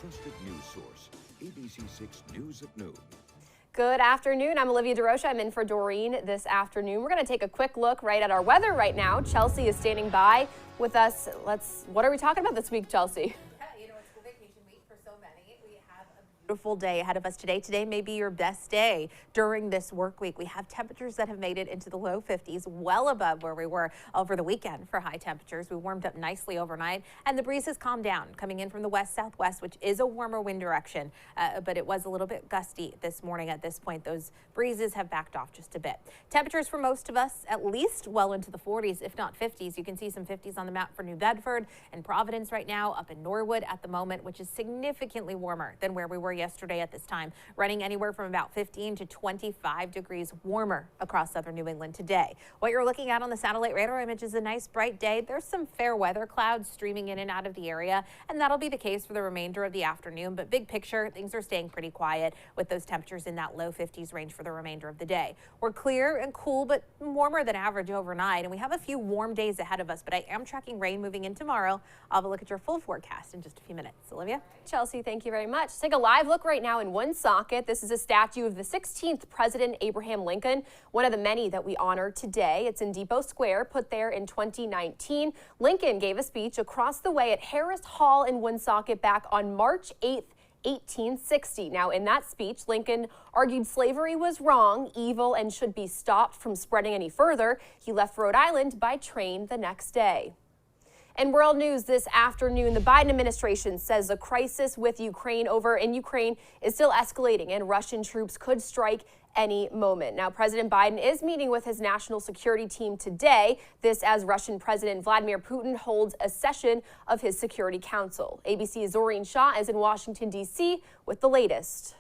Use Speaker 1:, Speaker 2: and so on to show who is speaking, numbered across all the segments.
Speaker 1: trusted news source, ABC6 News at Noon.
Speaker 2: Good afternoon. I'm Olivia DeRocha. I'm in for Doreen this afternoon. We're going to take a quick look right at our weather right now. Chelsea is standing by with us. What are we talking about this week, Chelsea?
Speaker 3: It's school vacation week for so many. We have a beautiful day ahead of us today. Today may be your best day during this work week. We have temperatures that have made it into the low 50s, well above where we were over the weekend for high temperatures. We warmed up nicely overnight, and the breeze has calmed down, coming in from the west-southwest, which is a warmer wind direction, but it was a little bit gusty this morning. At this point, those breezes have backed off just a bit. Temperatures for most of us at least well into the 40s, if not 50s. You can see some 50s on the map for New Bedford and Providence right now, up in Norwood at the moment, which is significantly warmer than where we were yesterday at this time, running anywhere from about 15 to 25 degrees warmer across southern New England today. What you're looking at on the satellite radar image is a nice bright day. There's some fair weather clouds streaming in and out of the area, and that'll be the case for the remainder of the afternoon. But big picture, things are staying pretty quiet with those temperatures in that low 50s range for the remainder of the day. We're clear and cool, but warmer than average overnight, and we have a few warm days ahead of us, but I am tracking rain moving in tomorrow. I'll have a look at your full forecast in just a few minutes. Olivia?
Speaker 2: Chelsea, thank you very much. Let's take a live look right now in Woonsocket. This is a statue of the 16th President Abraham Lincoln, one of the many that we honor today. It's in Depot Square, put there in 2019. Lincoln gave a speech across the way at Harris Hall in Woonsocket back on March 8th, 1860. Now, in that speech, Lincoln argued slavery was wrong, evil, and should be stopped from spreading any further. He left Rhode Island by train the next day. In world news this afternoon, the Biden administration says the crisis with Ukraine is still escalating and Russian troops could strike any moment. Now, President Biden is meeting with his national security team today. This as Russian President Vladimir Putin holds a session of his Security Council. ABC's Doreen Shaw is in Washington, D.C. with the latest.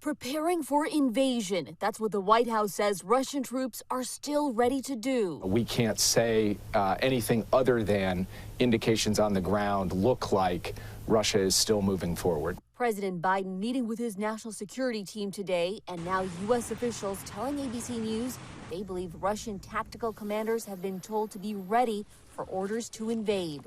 Speaker 4: Preparing for invasion. That's what the White House says Russian troops are still ready to do.
Speaker 5: We can't say anything other than indications on the ground look like Russia is still moving forward.
Speaker 4: President Biden meeting with his national security team today, and now U.S. officials telling ABC News they believe Russian tactical commanders have been told to be ready for orders to invade.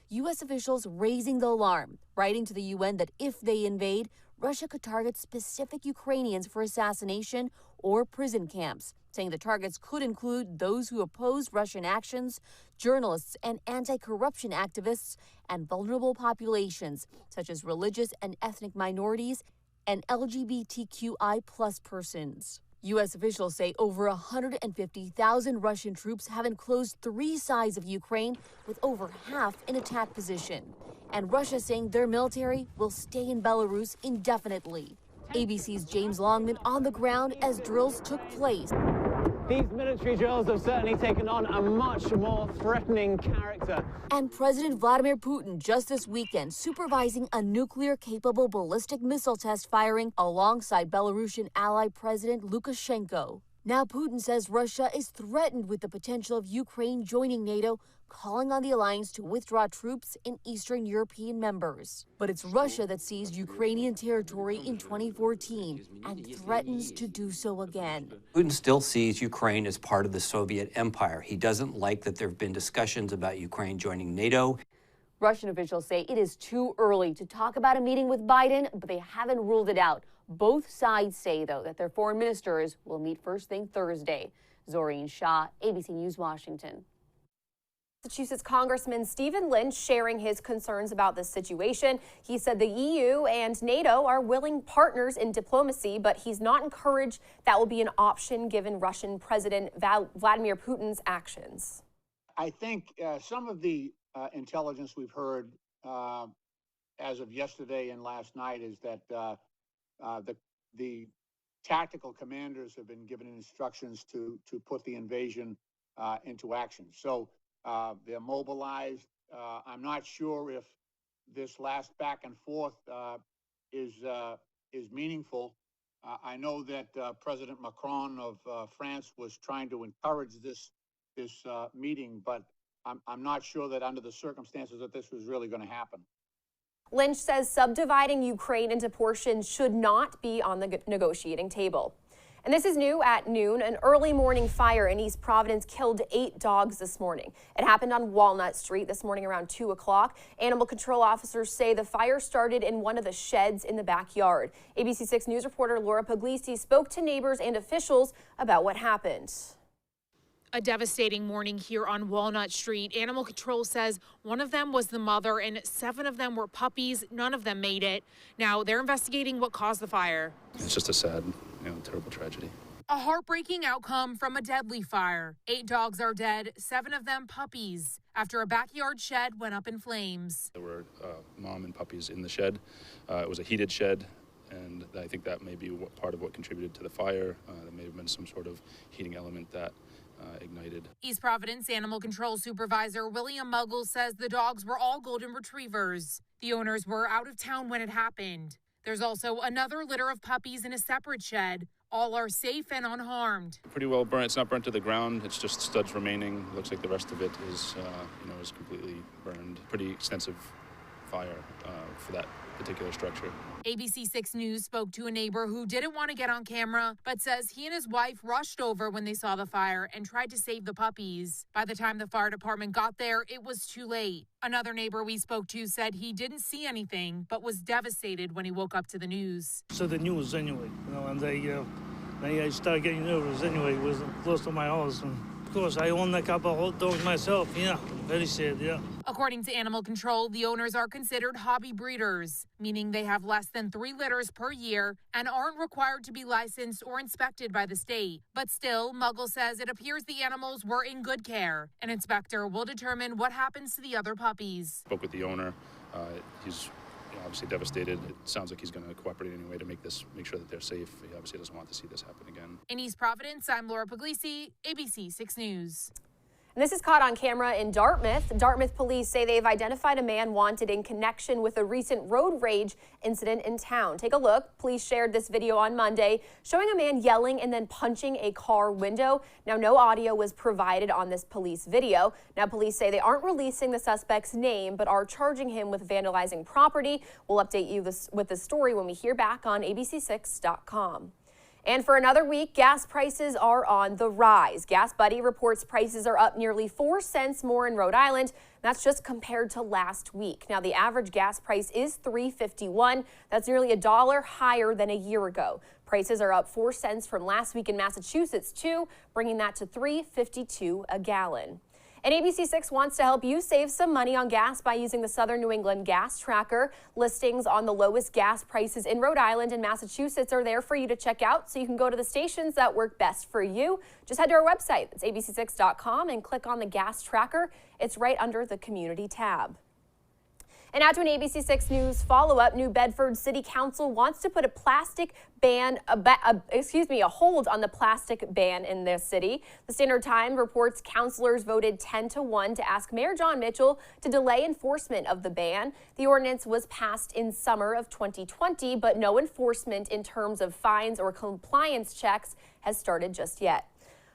Speaker 4: U.S. officials raising the alarm, writing to the UN that if they invade, Russia could target specific Ukrainians for assassination or prison camps, saying the targets could include those who oppose Russian actions, journalists and anti-corruption activists, and vulnerable populations, such as religious and ethnic minorities and LGBTQI+ persons. U.S. officials say over 150,000 Russian troops have enclosed 3 sides of Ukraine, with over half in attack position. And Russia saying their military will stay in Belarus indefinitely. ABC's James Longman on the ground as drills took place.
Speaker 6: These military drills have certainly taken on a much more threatening character.
Speaker 4: And President Vladimir Putin just this weekend supervising a nuclear-capable ballistic missile test firing alongside Belarusian ally President Lukashenko. Now Putin says Russia is threatened with the potential of Ukraine joining NATO, calling on the alliance to withdraw troops in Eastern European members. But it's Russia that seized Ukrainian territory in 2014 and threatens to do so again.
Speaker 7: Putin still sees Ukraine as part of the Soviet empire. He doesn't like that there have been discussions about Ukraine joining NATO.
Speaker 4: Russian officials say it is too early to talk about a meeting with Biden, but they haven't ruled it out. Both sides say, though, that their foreign ministers will meet first thing Thursday. Doreen Shaw, ABC News, Washington.
Speaker 2: Massachusetts Congressman Stephen Lynch sharing his concerns about this situation. He said the EU and NATO are willing partners in diplomacy, but he's not encouraged that will be an option given Russian President Vladimir Putin's actions.
Speaker 8: I think some of the intelligence we've heard as of yesterday and last night is that the tactical commanders have been given instructions to put the invasion into action. So they're mobilized. I'm not sure if this last back and forth is meaningful. I know that President Macron of France was trying to encourage this meeting, but I'm not sure that under the circumstances that this was really going to happen.
Speaker 2: Lynch says subdividing Ukraine into portions should not be on the negotiating table. And this is new at noon. An early morning fire in East Providence killed 8 dogs this morning. It happened on Walnut Street this morning around 2 o'clock. Animal control officers say the fire started in one of the sheds in the backyard. ABC6 News reporter Laura Puglisi spoke to neighbors and officials about what happened.
Speaker 9: A devastating morning here on Walnut Street. Animal control says one of them was the mother and 7 of them were puppies. None of them made it. Now they're investigating what caused the fire.
Speaker 10: It's just a sad, terrible tragedy.
Speaker 9: A heartbreaking outcome from a deadly fire. 8 dogs are dead, 7 of them puppies, after a backyard shed went up in flames.
Speaker 10: There were mom and puppies in the shed. It was a heated shed, and I think that may be part of what contributed to the fire. There may have been some sort of heating element that ignited.
Speaker 9: East Providence Animal Control Supervisor William Muggle says the dogs were all golden retrievers. The owners were out of town when it happened. There's also another litter of puppies in a separate shed. All are safe and unharmed.
Speaker 10: Pretty well burnt. It's not burnt to the ground. It's just studs remaining. Looks like the rest of it is, is completely burned. Pretty extensive fire for that particular structure.
Speaker 9: ABC6 News spoke to a neighbor who didn't want to get on camera, but says he and his wife rushed over when they saw the fire and tried to save the puppies. By the time the fire department got there, it was too late. Another neighbor we spoke to said he didn't see anything, but was devastated when he woke up to the news.
Speaker 11: So the news anyway, and I started getting nervous anyway. It was close to my house. And of course, I own a couple of dogs myself. Yeah, very sad, yeah.
Speaker 9: According to Animal Control, the owners are considered hobby breeders, meaning they have less than 3 litters per year and aren't required to be licensed or inspected by the state. But still, Muggle says it appears the animals were in good care. An inspector will determine what happens to the other puppies.
Speaker 10: Spoke with the owner. He's obviously devastated. It sounds like he's going to cooperate anyway to make sure that they're safe. He obviously doesn't want to see this happen again.
Speaker 9: In East Providence, I'm Laura Puglisi, ABC6 News.
Speaker 2: And this is caught on camera in Dartmouth. Dartmouth police say they've identified a man wanted in connection with a recent road rage incident in town. Take a look. Police shared this video on Monday showing a man yelling and then punching a car window. Now, no audio was provided on this police video. Now, police say they aren't releasing the suspect's name, but are charging him with vandalizing property. We'll update you with the story when we hear back on ABC6.com. And for another week, gas prices are on the rise. Gas Buddy reports prices are up nearly 4 cents more in Rhode Island. That's just compared to last week. Now, the average gas price is $3.51. That's nearly $1 higher than a year ago. Prices are up 4 cents from last week in Massachusetts, too, bringing that to $3.52 a gallon. And ABC6 wants to help you save some money on gas by using the Southern New England Gas Tracker. Listings on the lowest gas prices in Rhode Island and Massachusetts are there for you to check out, so you can go to the stations that work best for you. Just head to our website. It's abc6.com and click on the Gas Tracker. It's right under the Community tab. And now to an ABC6 News follow-up. New Bedford City Council wants to put a hold on the plastic ban in the city. The Standard Time reports councilors voted 10-1 to ask Mayor John Mitchell to delay enforcement of the ban. The ordinance was passed in summer of 2020, but no enforcement in terms of fines or compliance checks has started just yet.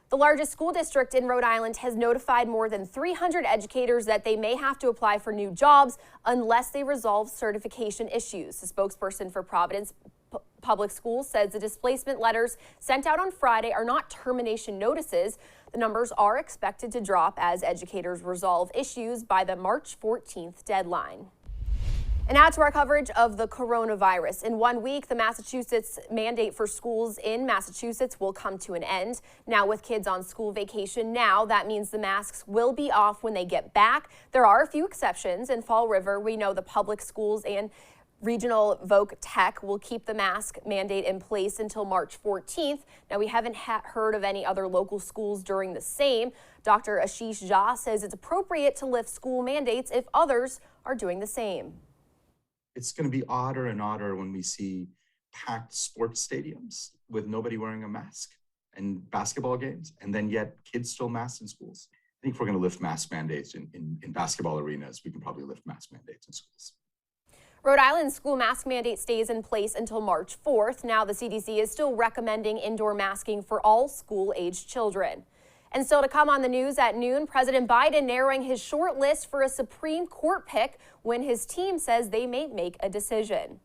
Speaker 2: The largest school district in Rhode Island has notified more than 300 educators that they may have to apply for new jobs unless they resolve certification issues. The spokesperson for Providence Public Schools says the displacement letters sent out on Friday are not termination notices. The numbers are expected to drop as educators resolve issues by the March 14th deadline. And now to our coverage of the coronavirus. In 1 week, the Massachusetts mandate for schools in Massachusetts will come to an end. Now, with kids on school vacation now, that means the masks will be off when they get back. There are a few exceptions. In Fall River, we know the public schools and Regional Voc Tech will keep the mask mandate in place until March 14th. Now, we haven't heard of any other local schools doing the same. Dr. Ashish Jha says it's appropriate to lift school mandates if others are doing the same.
Speaker 12: It's going to be odder and odder when we see packed sports stadiums with nobody wearing a mask and basketball games, and then yet kids still masked in schools. I think if we're going to lift mask mandates in basketball arenas, we can probably lift mask mandates in schools.
Speaker 2: Rhode Island's school mask mandate stays in place until March 4th. Now, the CDC is still recommending indoor masking for all school-aged children. And still to come on the news at noon, President Biden narrowing his short list for a Supreme Court pick when his team says they may make a decision.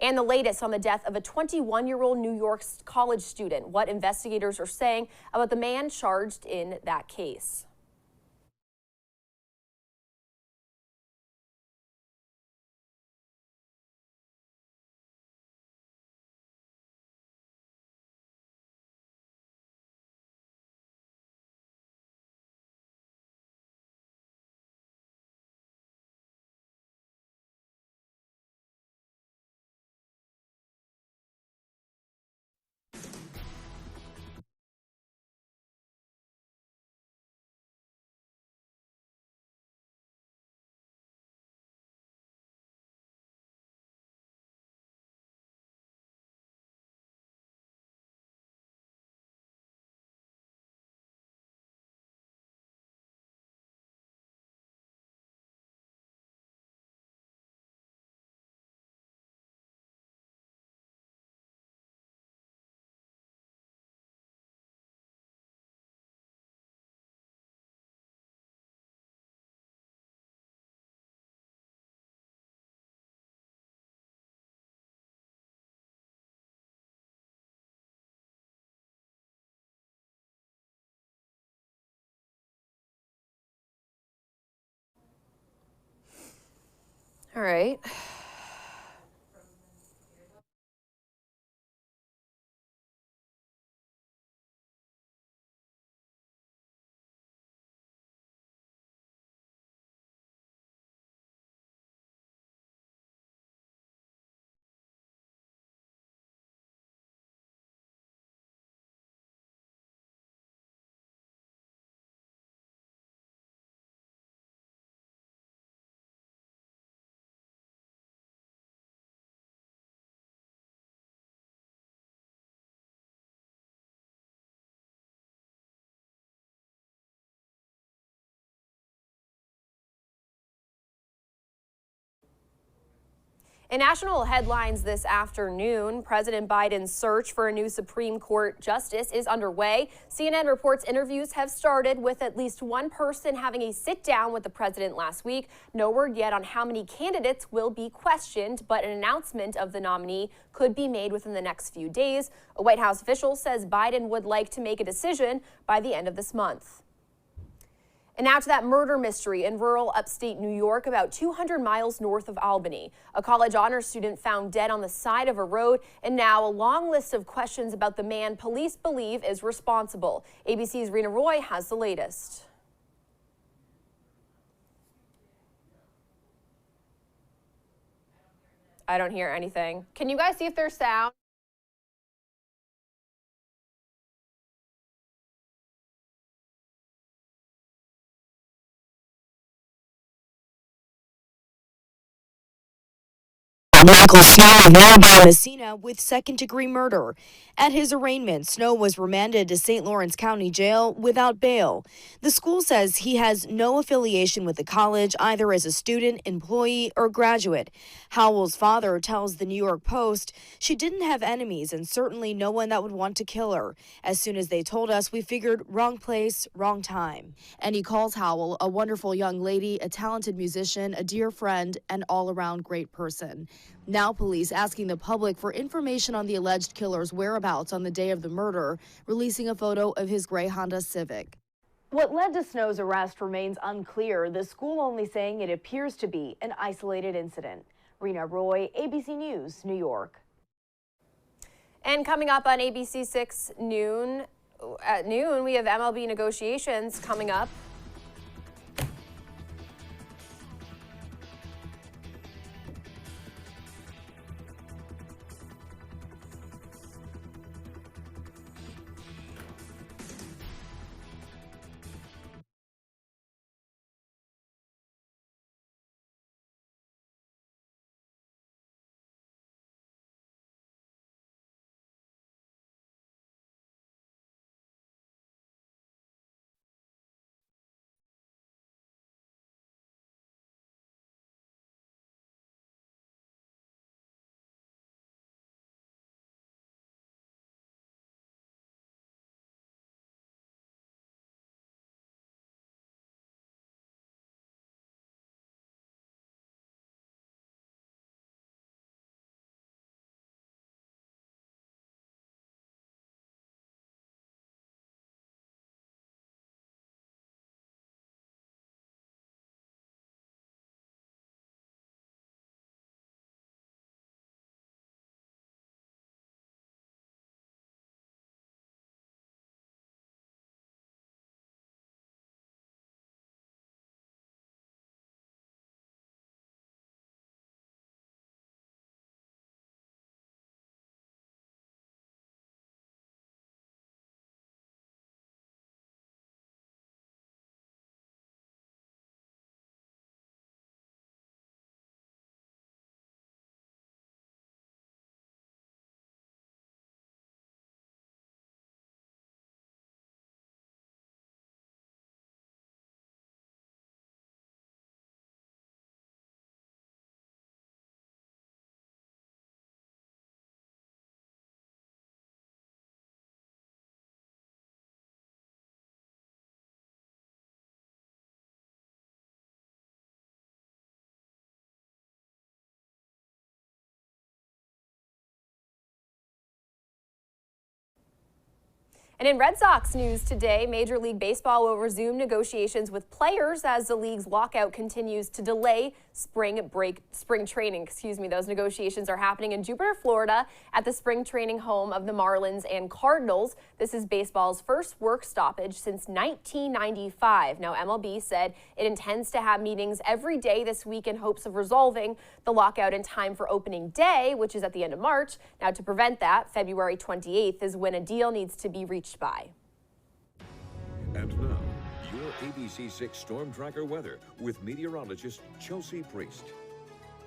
Speaker 2: And the latest on the death of a 21-year-old New York college student, what investigators are saying about the man charged in that case. All right. In national headlines this afternoon, President Biden's search for a new Supreme Court justice is underway. CNN reports interviews have started with at least one person having a sit down with the president last week. No word yet on how many candidates will be questioned, but an announcement of the nominee could be made within the next few days. A White House official says Biden would like to make a decision by the end of this month. And now to that murder mystery in rural upstate New York, about 200 miles north of Albany. A college honors student found dead on the side of a road, and now a long list of questions about the man police believe is responsible. ABC's Rena Roy has the latest. I don't hear anything. Can you guys see if there's sound?
Speaker 13: Michael Snow now by Messina with second-degree murder. At his arraignment, Snow was remanded to St. Lawrence County Jail without bail. The school says he has no affiliation with the college, either as a student, employee, or graduate. Howell's father tells the New York Post she didn't have enemies and certainly no one that would want to kill her. As soon as they told us, we figured wrong place, wrong time. And he calls Howell a wonderful young lady, a talented musician, a dear friend, and all-around great person. Now police asking the public for information on the alleged killer's whereabouts on the day of the murder, releasing a photo of his gray Honda Civic. What led to Snow's arrest remains unclear, the school only saying it appears to be an isolated incident. Rena Roy, ABC News, New York.
Speaker 2: And coming up on ABC6 at noon, we have MLB negotiations coming up. And in Red Sox news today, Major League Baseball will resume negotiations with players as the league's lockout continues to delay spring training. Those negotiations are happening in Jupiter, Florida at the spring training home of the Marlins and Cardinals. This is baseball's first work stoppage since 1995. Now, MLB said it intends to have meetings every day this week in hopes of resolving the lockout in time for opening day, which is at the end of March. Now, to prevent that, February 28th is when a deal needs to be reached by.
Speaker 1: And now, your ABC6 Storm Tracker weather with meteorologist Chelsea Priest.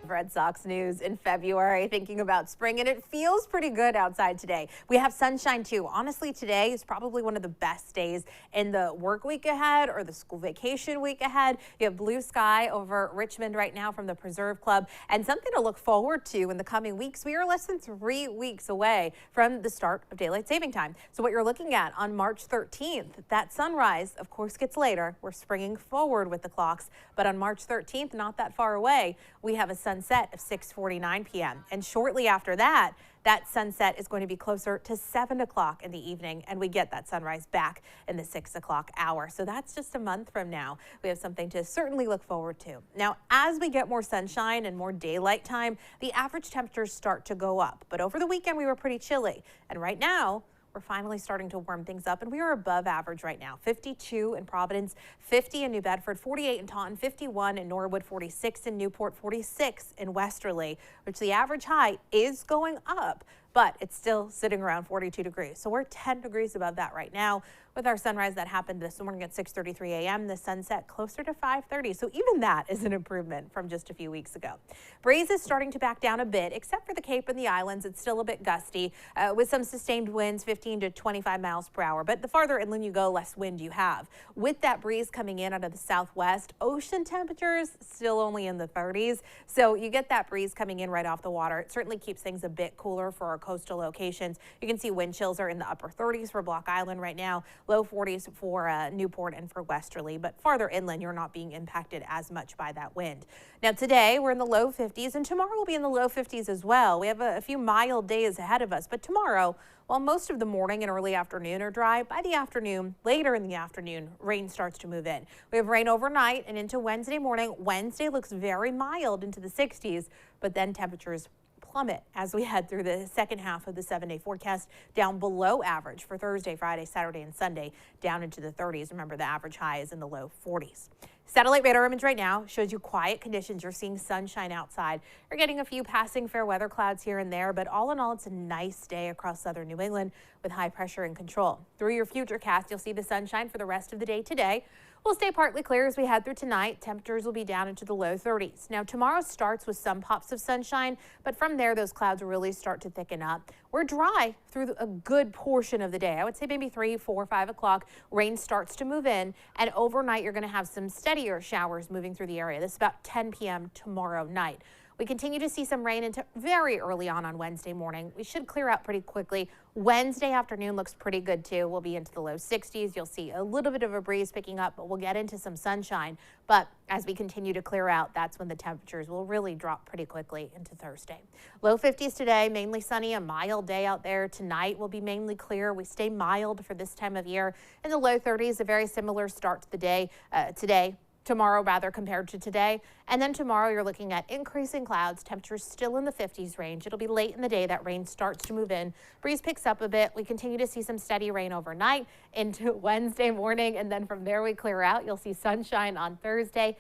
Speaker 3: Red Sox news in February, thinking about spring, and it feels pretty good outside today. We have sunshine too. Honestly, today is probably one of the best days in the work week ahead or the school vacation week ahead. You have blue sky over Richmond right now from the Preserve Club, and something to look forward to in the coming weeks. We are less than 3 weeks away from the start of daylight saving time. So what you're looking at on March 13th, that sunrise, of course, gets later. We're springing forward with the clocks, but on March 13th, not that far away, we have a sunset of 6:49 p.m. And shortly after that, that sunset is going to be closer to 7 o'clock in the evening, and we get that sunrise back in the 6 o'clock hour. So that's just a month from now. We have something to certainly look forward to. Now, as we get more sunshine and more daylight time, the average temperatures start to go up. But over the weekend, we were pretty chilly. And right now, we're finally starting to warm things up, and we are above average right now. 52 in Providence, 50 in New Bedford, 48 in Taunton, 51 in Norwood, 46 in Newport, 46 in Westerly, which the average high is going up, but it's still sitting around 42 degrees. So we're 10 degrees above that right now. With our sunrise that happened this morning at 6:33 a.m., the sunset closer to 5:30. So even that is an improvement from just a few weeks ago. Breeze is starting to back down a bit, except for the Cape and the islands. It's still a bit gusty with some sustained winds, 15 to 25 miles per hour. But the farther inland you go, less wind you have. With that breeze coming in out of the southwest, ocean temperatures still only in the 30s. So you get that breeze coming in right off the water. It certainly keeps things a bit cooler for our coastal locations. You can see wind chills are in the upper 30s for Block Island right now. Low 40s for Newport and for Westerly, but farther inland, you're not being impacted as much by that wind. Now, today we're in the low 50s, and tomorrow we'll be in the low 50s as well. We have a few mild days ahead of us, but tomorrow, while most of the morning and early afternoon are dry, by the afternoon, later in the afternoon, rain starts to move in. We have rain overnight and into Wednesday morning. Wednesday looks very mild into the 60s, but then temperatures plummet as we head through the second half of the 7-day forecast, down below average for Thursday, Friday, Saturday, and Sunday, down into the 30s. Remember, the average high is in the low 40s. Satellite radar image right now shows you quiet conditions. You're seeing sunshine outside. You're getting a few passing fair weather clouds here and there, but all in all, it's a nice day across southern New England with high pressure in control. Through your futurecast, you'll see the sunshine for the rest of the day today. We'll stay partly clear as we head through tonight. Temperatures will be down into the low 30s. Now, tomorrow starts with some pops of sunshine, but from there, those clouds really start to thicken up. We're dry through a good portion of the day. I would say maybe 3, 4, 5 o'clock. Rain starts to move in, and overnight, you're going to have some steadier showers moving through the area. This is about 10 p.m. tomorrow night. We continue to see some rain into very early on Wednesday morning. We should clear out pretty quickly. Wednesday afternoon looks pretty good too. We'll be into the low 60s. You'll see a little bit of a breeze picking up, but we'll get into some sunshine. But as we continue to clear out, that's when the temperatures will really drop pretty quickly into Thursday. Low 50s today, mainly sunny, a mild day out there. Tonight will be mainly clear. We stay mild for this time of year. In the low 30s, a very similar start to the day tomorrow rather compared to today. And then tomorrow you're looking at increasing clouds, temperatures still in the 50s range. It'll be late in the day that rain starts to move in. Breeze picks up a bit. We continue to see some steady rain overnight into Wednesday morning. And then from there we clear out. You'll see sunshine on Thursday,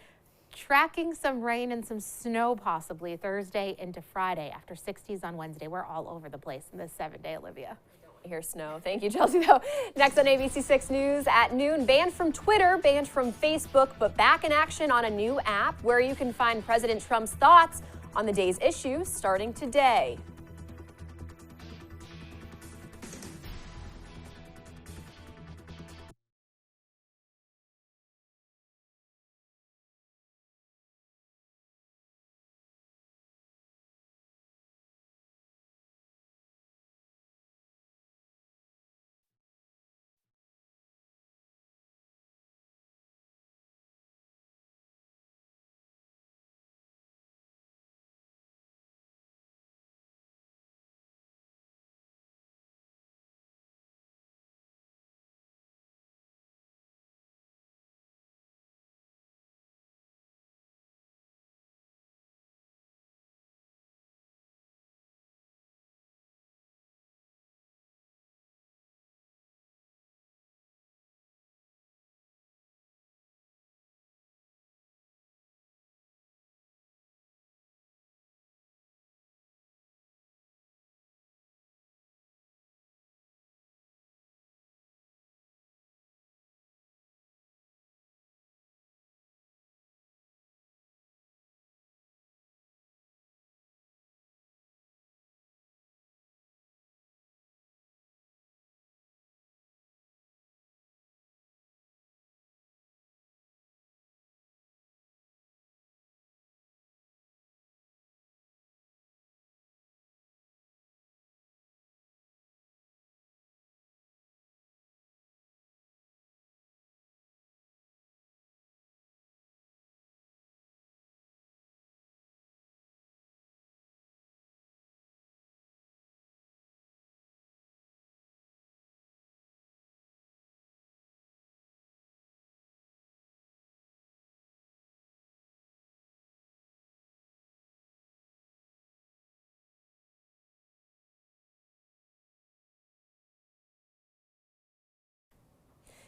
Speaker 3: tracking some rain and some snow possibly Thursday into Friday after 60s on Wednesday. We're all over the place in this 7-day, Olivia.
Speaker 2: Hear snow. Thank you, Chelsea, though. Next on ABC6 News at noon, banned from Twitter, banned from Facebook, but back in action on a new app where you can find President Trump's thoughts on the day's issues starting today.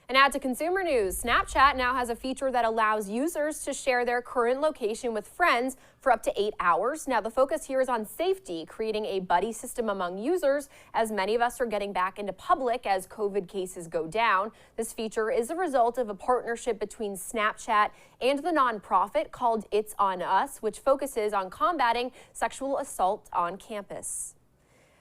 Speaker 2: And now to consumer news. Snapchat now has a feature that allows users to share their current location with friends for up to 8 hours. Now, the focus here is on safety, creating a buddy system among users, as many of us are getting back into public as COVID cases go down. This feature is a result of a partnership between Snapchat and the nonprofit called It's On Us, which focuses on combating sexual assault on campus.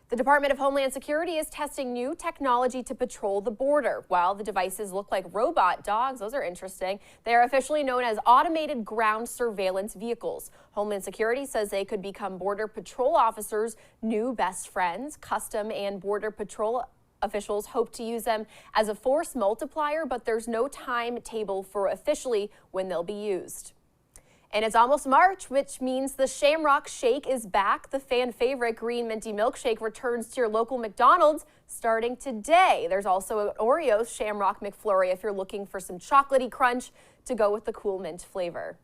Speaker 2: The Department of Homeland Security is testing new technology to patrol the border. While the devices look like robot dogs, those are interesting, they are officially known as automated ground surveillance vehicles. Homeland Security says they could become Border Patrol officers' new best friends. Custom and Border Patrol officials hope to use them as a force multiplier, but there's no timetable for officially when they'll be used. And it's almost March, which means the Shamrock Shake is back. The fan favorite green minty milkshake returns to your local McDonald's starting today. There's also an Oreo Shamrock McFlurry if you're looking for some chocolatey crunch to go with the cool mint flavor.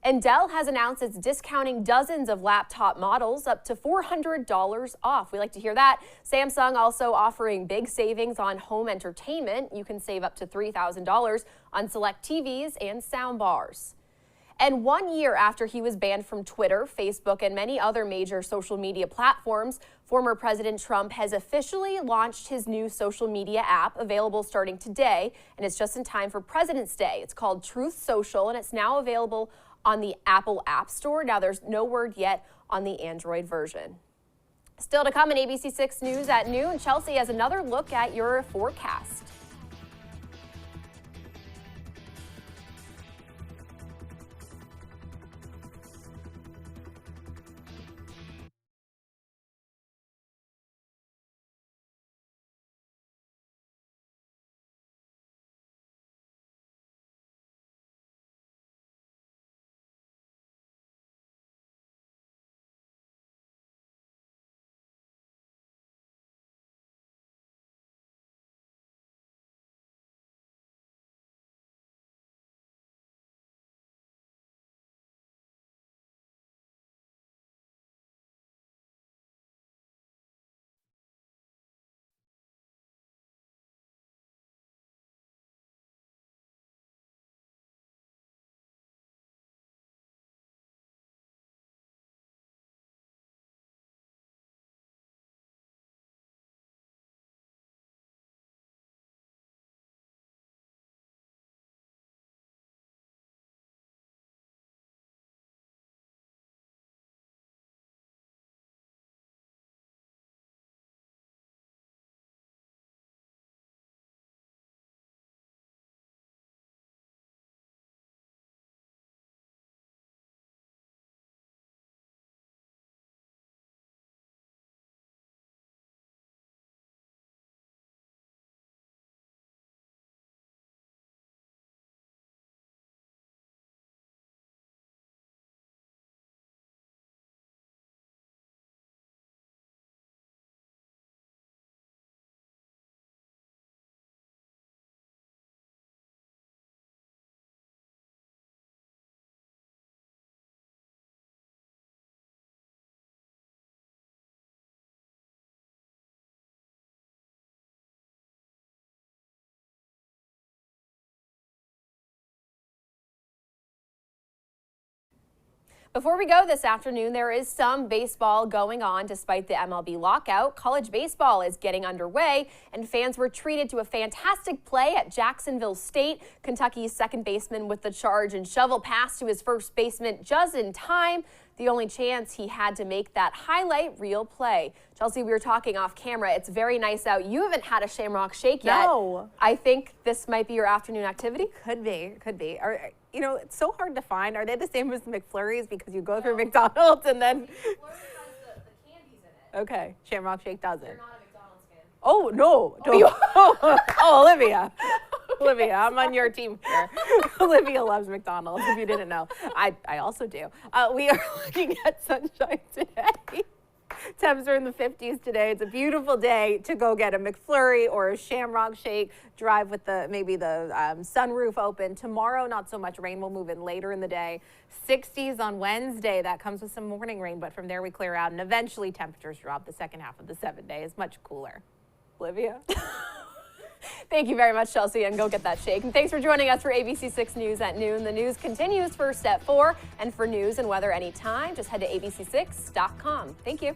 Speaker 2: And Dell has announced it's discounting dozens of laptop models up to $400 off. We like to hear that. Samsung also offering big savings on home entertainment. You can save up to $3,000 on select TVs and sound bars. And 1 year after he was banned from Twitter, Facebook, and many other major social media platforms, former President Trump has officially launched his new social media app, available starting today, and it's just in time for President's Day. It's called Truth Social, and it's now available on the Apple App Store. Now, there's no word yet on the Android version. Still to come in ABC6 News at noon, Chelsea has another look at your forecast. Before we go this afternoon, there is some baseball going on despite the MLB lockout. College baseball is getting underway, and fans were treated to a fantastic play at Jacksonville State. Kentucky's second baseman with the charge and shovel pass to his first baseman just in time. The only chance he had to make that highlight reel play. Chelsea, we were talking off camera. It's very nice out. You haven't had a Shamrock Shake yet.
Speaker 3: No.
Speaker 2: I think this might be your afternoon activity.
Speaker 3: Could be. You know, it's so hard to find. Are they the same as the McFlurries because you go through McDonald's and then?
Speaker 2: McFlurry has the candies in it.
Speaker 3: Okay, Shamrock Shake doesn't.
Speaker 2: You're not a McDonald's fan.
Speaker 3: Oh no! Oh, Olivia. Olivia, I'm on your team here. Olivia loves McDonald's, if you didn't know. I also do. We are looking at sunshine today. Temps are in the 50s today. It's a beautiful day to go get a McFlurry or a Shamrock Shake. Drive with maybe the sunroof open. Tomorrow, not so much rain. Will move in later in the day. 60s on Wednesday. That comes with some morning rain, but from there we clear out, and eventually temperatures drop. The second half of the 7 days, much cooler. Olivia?
Speaker 2: Thank you very much, Chelsea, and go get that shake. And thanks for joining us for ABC6 News at noon. The news continues for Step 4, and for news and weather anytime, just head to abc6.com. Thank you.